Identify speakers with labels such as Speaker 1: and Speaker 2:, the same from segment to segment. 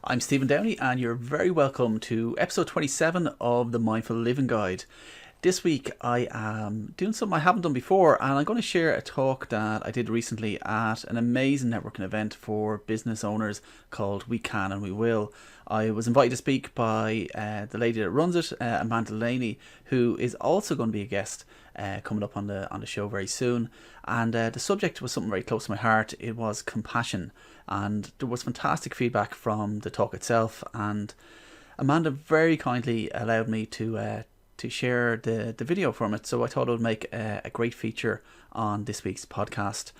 Speaker 1: I'm Stephen Downey, and you're very welcome to episode 27 of the Mindful Living Guide. This week, I am doing something I haven't done before, and I'm going to share a talk that I did recently at an amazing networking event for business owners called We Can and We Will. I was invited to speak by the lady that runs it, Amanda Delaney, who is also going to be a guest coming up on the show very soon. And the subject was something very close to my heart. It was compassion, and there was fantastic feedback from the talk itself. And Amanda very kindly allowed me to share the video from it, so I thought it would make a great feature on this week's podcast.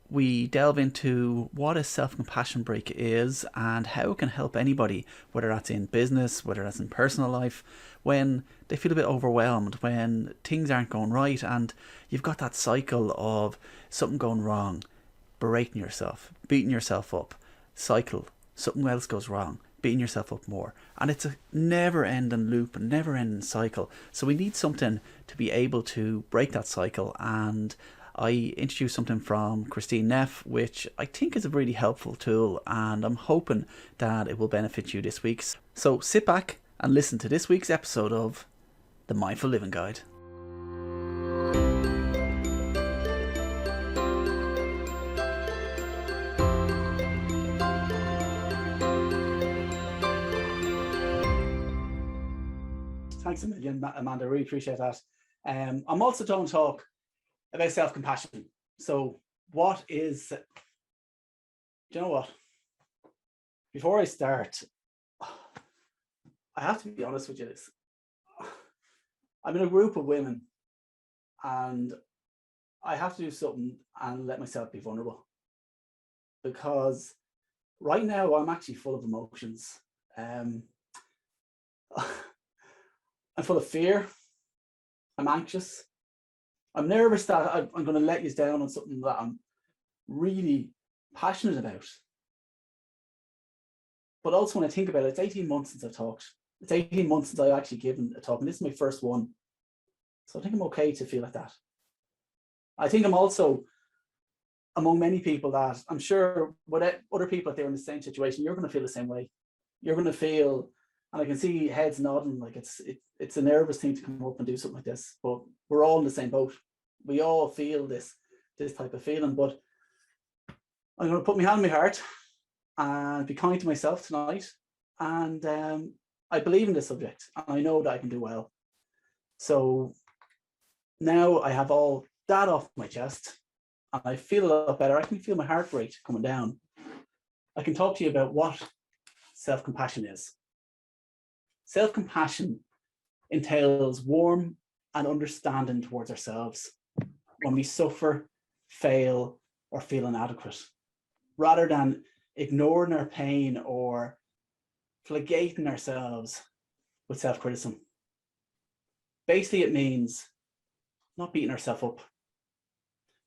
Speaker 1: We delve into what a self-compassion break is and how it can help anybody, whether that's in business, whether that's in personal life, when they feel a bit overwhelmed, when things aren't going right, and you've got that cycle of something going wrong, berating yourself, beating yourself up, cycle, something else goes wrong, beating yourself up more. And it's a never-ending loop, a never-ending cycle. So we need something to be able to break that cycle. And I introduced something from Kristin Neff, which I think is a really helpful tool, and I'm hoping that it will benefit you this week. So sit back and listen to this week's episode of the Mindful Living Guide. Thanks a million, Amanda. I really appreciate that. I'm also going to talk about self-compassion. So what is, do you know what? Before I start, I have to be honest with you. I'm in a group of women and I have to do something and let myself be vulnerable, because right now I'm actually full of emotions. I'm full of fear. I'm anxious. I'm nervous that I'm going to let you down on something that I'm really passionate about. But also when I think about it, it's 18 months since I've talked. It's 18 months since I've actually given a talk, and this is my first one. So I think I'm okay to feel like that. I think I'm also among many people that I'm sure with other people, if they're in the same situation, you're going to feel the same way. You're going to feel, and I can see heads nodding, like it's a nervous thing to come up and do something like this, but we're all in the same boat. We all feel this type of feeling. But I'm going to put my hand on my heart and be kind to myself tonight. And I believe in this subject, and I know that I can do well. So now I have all that off my chest, and I feel a lot better. I can feel my heart rate coming down. I can talk to you about what self-compassion is. Self-compassion entails warm and understanding towards ourselves when we suffer, fail, or feel inadequate, rather than ignoring our pain or flagellating ourselves with self-criticism. Basically, it means not beating ourselves up.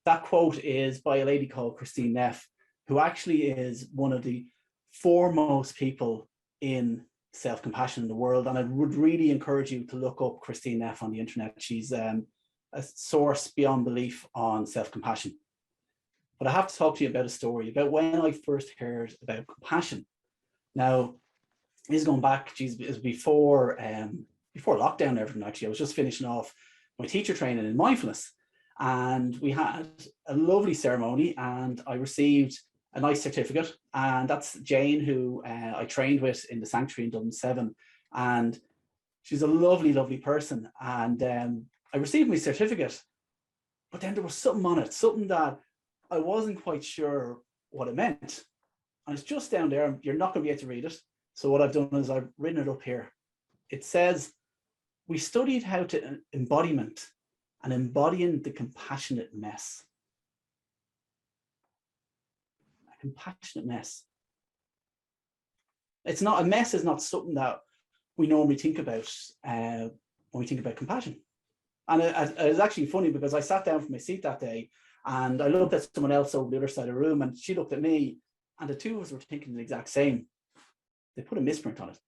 Speaker 1: That quote is by a lady called Kristin Neff, who actually is one of the foremost people in self-compassion in the world. And I would really encourage you to look up Kristin Neff on the internet. She's a source beyond belief on self-compassion. But I have to talk to you about a story about when I first heard about compassion. Now, this is going back, geez, it was before lockdown and everything, actually. I was just finishing off my teacher training in mindfulness, and we had a lovely ceremony, and I received a nice certificate. And that's Jane, who I trained with in the sanctuary in Dublin 7. And she's a lovely, lovely person. And I received my certificate, but then there was something on it, something that I wasn't quite sure what it meant. And it's just down there. You're not going to be able to read it. So what I've done is I've written it up here. It says, we studied how to embodiment and embodying the compassionate mess. A compassionate mess. It's not, a mess is not something that we normally think about when we think about compassion. And it was actually funny because I sat down from my seat that day and I looked at someone else over the other side of the room, and she looked at me, and the two of us were thinking the exact same. They put a misprint on it.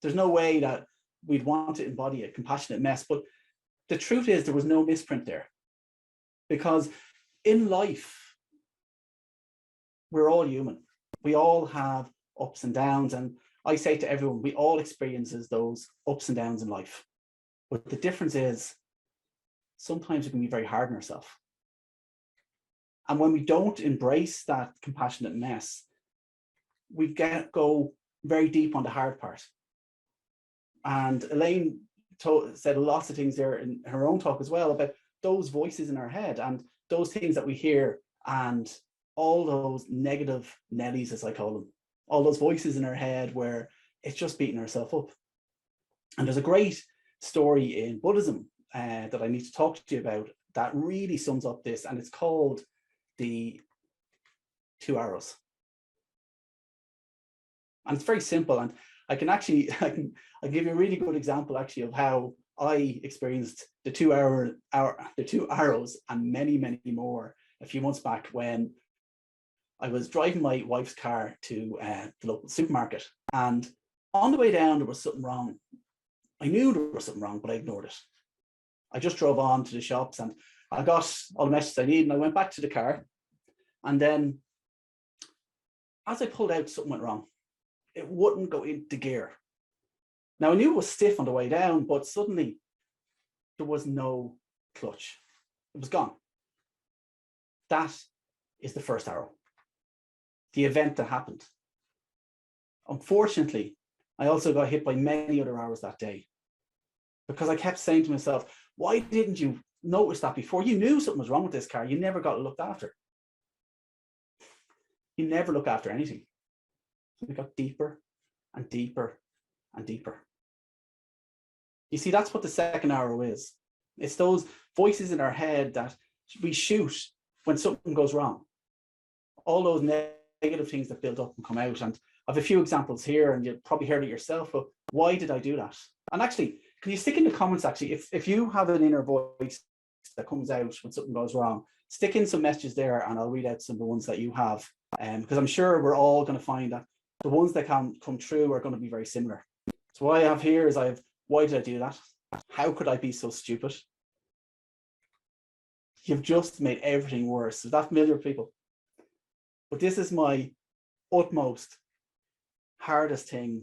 Speaker 1: There's no way that we'd want to embody a compassionate mess, but the truth is there was no misprint there, because in life, we're all human. We all have ups and downs. And I say to everyone, we all experiences those ups and downs in life. But the difference is sometimes we can be very hard on ourselves. And when we don't embrace that compassionate mess, we go very deep on the hard part. And Elaine said lots of things there in her own talk as well about those voices in our head and those things that we hear and all those negative Nellies, as I call them, all those voices in our head where it's just beating ourselves up. And there's a great story in Buddhism that I need to talk to you about that really sums up this, and it's called the 2 arrows. And it's very simple, and I can give you a really good example actually of how I experienced the 2 arrows and many, many more a few months back when I was driving my wife's car to the local supermarket, and on the way down there was something wrong. I knew there was something wrong, but I ignored it. I just drove on to the shops and I got all the messages I needed, and I went back to the car, and then as I pulled out, something went wrong. It wouldn't go into gear. Now I knew it was stiff on the way down, but suddenly there was no clutch. It was gone. That is the first arrow, the event that happened. Unfortunately, I also got hit by many other arrows that day because I kept saying to myself, why didn't you notice that before? You knew something was wrong with this car. You never got it looked after. You never look after anything. So it got deeper and deeper and deeper. You see, that's what the second arrow is. It's those voices in our head that we shoot when something goes wrong. All those negative things that build up and come out. And I have a few examples here, and you've probably heard it yourself, but why did I do that? And actually, can you stick in the comments, actually, if you have an inner voice that comes out when something goes wrong, stick in some messages there and I'll read out some of the ones that you have. Because I'm sure we're all going to find that the ones that can come true are going to be very similar. So what I have here is why did I do that? How could I be so stupid? You've just made everything worse. Is that familiar, people? But this is my utmost, hardest thing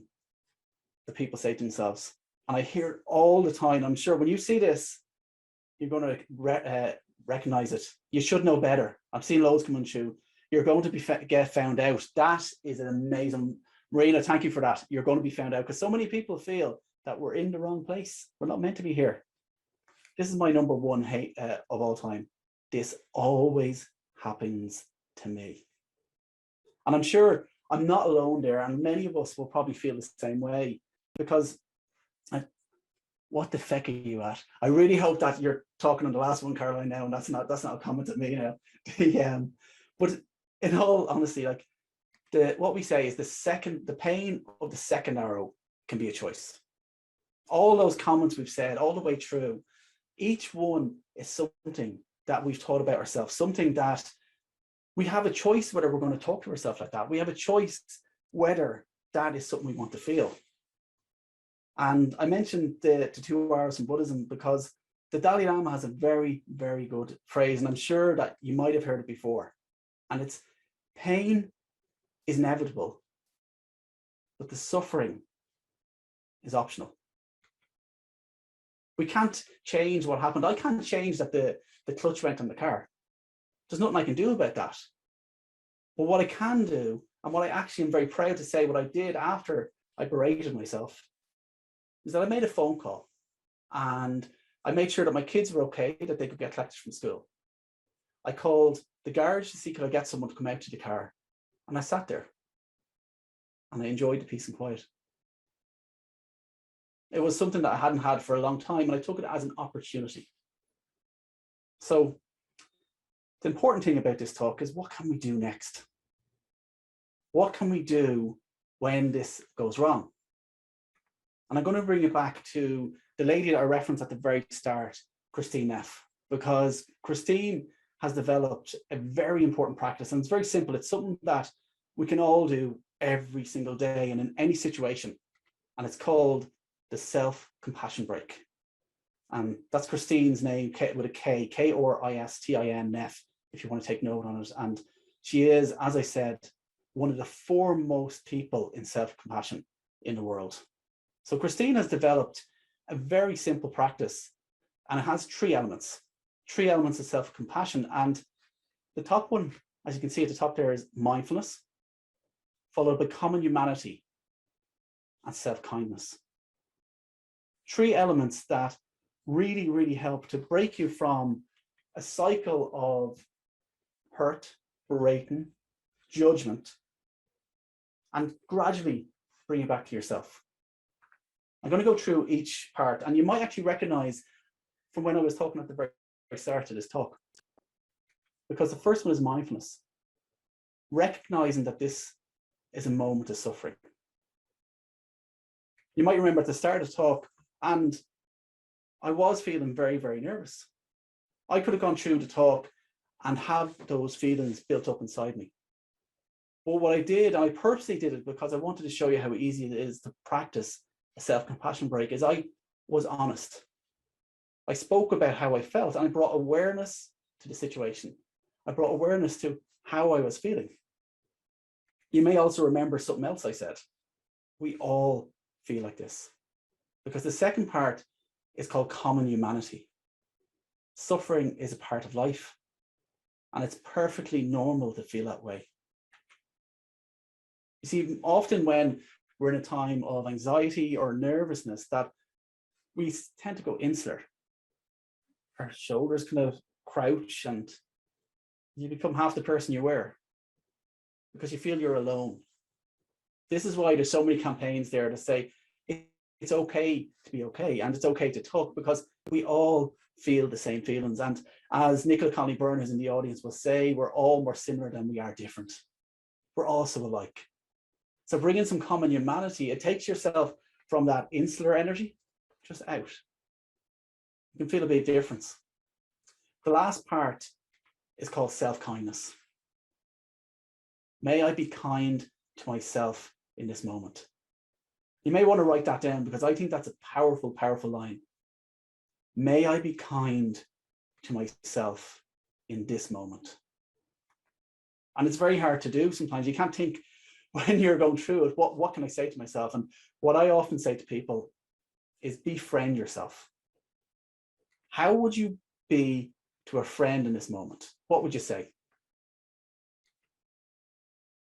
Speaker 1: that people say to themselves. And I hear it all the time. I'm sure when you see this, you're going to recognize it. You should know better. I've seen loads coming through. You're going to get found out. That is an amazing, Marina, thank you for that. You're going to be found out because so many people feel that we're in the wrong place. We're not meant to be here. This is my number one hate of all time. This always happens to me. And I'm sure I'm not alone there, and many of us will probably feel the same way because what the feck are you at? I really hope that you're talking on the last one, Caroline, now, and that's not a comment at me now. But in all honesty, like what we say is the pain of the second arrow can be a choice. All those comments we've said all the way through, each one is something that we've thought about ourselves, something that we have a choice whether we're going to talk to ourselves like that. We have a choice whether that is something we want to feel. And I mentioned the 2 arrows in Buddhism because the Dalai Lama has a very, very good phrase, and I'm sure that you might have heard it before. And it's, pain is inevitable, but the suffering is optional. We can't change what happened. I can't change that the clutch went on the car. There's nothing I can do about that. But what I can do, and what I actually am very proud to say what I did after I berated myself, is that I made a phone call and I made sure that my kids were okay, that they could get collected from school. I called the garage to see could I get someone to come out to the car. And I sat there and I enjoyed the peace and quiet. It was something that I hadn't had for a long time, and I took it as an opportunity. So the important thing about this talk is, what can we do next? What can we do when this goes wrong? And I'm going to bring it back to the lady that I referenced at the very start, Kristin Neff, because Kristin has developed a very important practice, and it's very simple. It's something that we can all do every single day and in any situation. And it's called the self-compassion break. And that's Kristin's name with a K, K-R-I-S-T-I-N, Neff, if you want to take note on it. And she is, as I said, one of the foremost people in self-compassion in the world. So Kristin has developed a very simple practice, and it has three elements of self-compassion. And the top one, as you can see at the top there, is mindfulness, followed by common humanity and self-kindness. Three elements that really, really help to break you from a cycle of hurt, berating, judgment, and gradually bring you back to yourself. I'm going to go through each part, and you might actually recognize from when I was talking at the very start of this talk, because the first one is mindfulness, recognizing that this is a moment of suffering. You might remember at the start of the talk, and I was feeling very, very nervous. I could have gone through the talk and have those feelings built up inside me. But what I did, and I purposely did it because I wanted to show you how easy it is to practice a self-compassion break, is I was honest. I spoke about how I felt, and I brought awareness to the situation. I brought awareness to how I was feeling. You may also remember something else I said. We all feel like this, because the second part is called common humanity. Suffering is a part of life, and it's perfectly normal to feel that way. You see, often when we're in a time of anxiety or nervousness, that we tend to go insular. Our shoulders kind of crouch, and you become half the person you were because you feel you're alone. This is why there's so many campaigns there to say it's okay to be okay, and it's okay to talk, because we all feel the same feelings. And as Nicola Conley Burners in the audience will say, we're all more similar than we are different. We're all so alike. So bring in some common humanity. It takes yourself from that insular energy just out. You can feel a big difference. The last part is called self-kindness. May I be kind to myself in this moment. You may want to write that down, because I think that's a powerful, powerful line. May I be kind to myself in this moment. And it's very hard to do sometimes. You can't think when you're going through it, what can I say to myself? And what I often say to people is befriend yourself. How would you be to a friend in this moment? What would you say?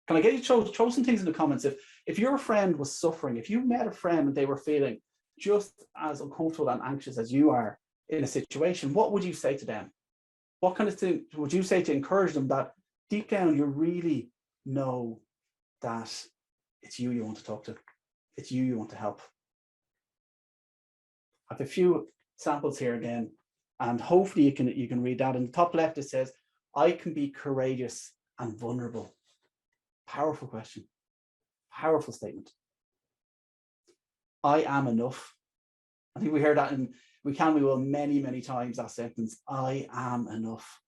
Speaker 1: Can I get you to throw some things in the comments? If your friend was suffering, if you met a friend and they were feeling just as uncomfortable and anxious as you are in a situation, what would you say to them? What kind of thing would you say to encourage them that deep down you really know that it's you want to talk to, it's you want to help? I have a few samples here again, and hopefully you can read that. In the top left, it says, I can be courageous and vulnerable. Powerful question, powerful statement. I am enough. I think we heard that we will many, many times, that sentence, I am enough.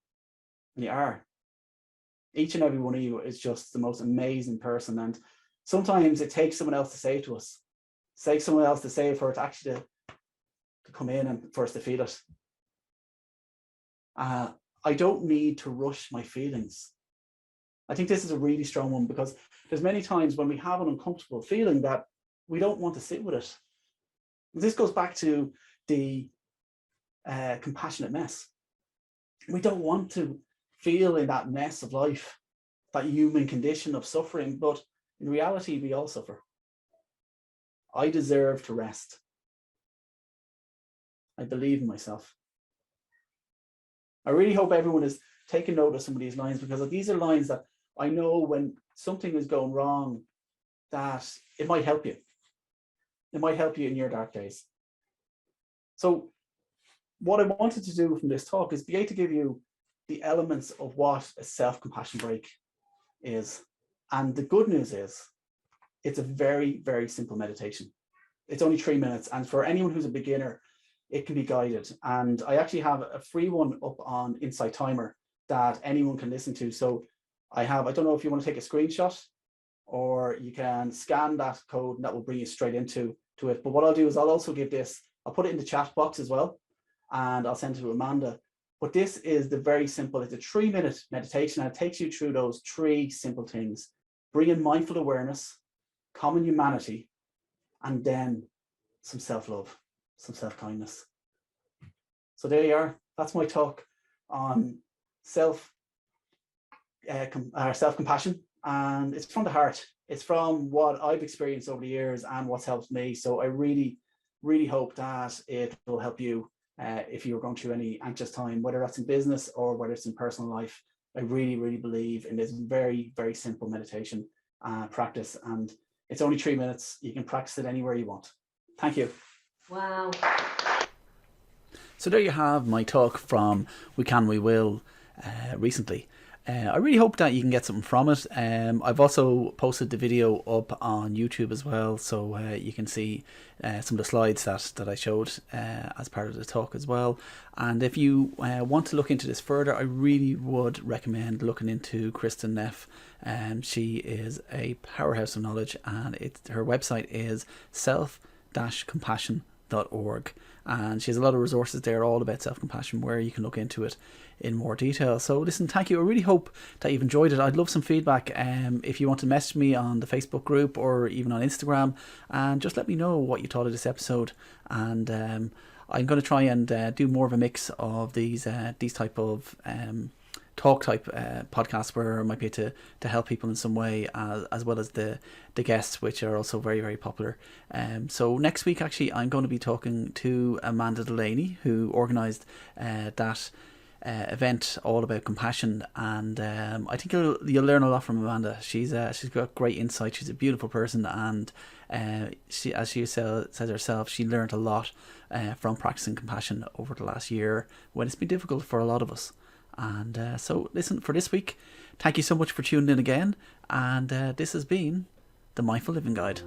Speaker 1: And you are. Each and every one of you is just the most amazing person. And sometimes it takes someone else to say it to us. It takes someone else to say it for it to actually to come in and for us to feel it. I don't need to rush my feelings. I think this is a really strong one, because there's many times when we have an uncomfortable feeling that we don't want to sit with it. This goes back to the compassionate mess. We don't want to feel in that mess of life, that human condition of suffering, but in reality, we all suffer. I deserve to rest. I believe in myself. I really hope everyone is taking note of some of these lines, because these are lines that I know when something is going wrong, that it might help you. It might help you in your dark days. So what I wanted to do from this talk is be able to give you the elements of what a self-compassion break is. And the good news is it's a very, very simple meditation. It's only 3 minutes. And for anyone who's a beginner, it can be guided. And I actually have a free one up on Insight Timer that anyone can listen to. So I don't know if you want to take a screenshot, or you can scan that code and that will bring you straight into it. But what I'll do is I'll also give this, I'll put it in the chat box as well, and I'll send it to Amanda. But this is the very simple, it's a 3-minute meditation, and it takes you through those 3 simple things. bring in mindful awareness, common humanity, and then some self-love, some self-kindness. So there you are. That's my talk on self-compassion, and it's from the heart. It's from what I've experienced over the years and what's helped me. So I really, really hope that it will help you if you're going through any anxious time, whether that's in business or whether it's in personal life. I really, really believe in this very, very simple meditation practice, and it's only 3 minutes. You can practice it anywhere you want. Thank you.
Speaker 2: Wow.
Speaker 3: So there you have my talk from We Can, We Will recently. I really hope that you can get something from it. I've also posted the video up on YouTube as well, so you can see some of the slides that I showed as part of the talk as well. And if you want to look into this further, I really would recommend looking into Kristin Neff. She is a powerhouse of knowledge, and her website is self-compassion.org, and she has a lot of resources there all about self-compassion where you can look into it in more detail. So listen, thank you. I really hope that you've enjoyed it. I'd love some feedback if you want to message me on the Facebook group or even on Instagram, and just let me know what you thought of this episode. And I'm going to try and do more of a mix of these type of talk type podcasts where I might be able to help people in some way, as well as the guests, which are also very, very popular. So next week, actually, I'm going to be talking to Amanda Delaney, who organised that event all about compassion, and I think you'll learn a lot from Amanda. She's got great insight. She's a beautiful person, and she, as she says herself, she learned a lot from practicing compassion over the last year when it's been difficult for a lot of us. And so listen, for this week, thank you so much for tuning in again, and this has been the Mindful Living Guide.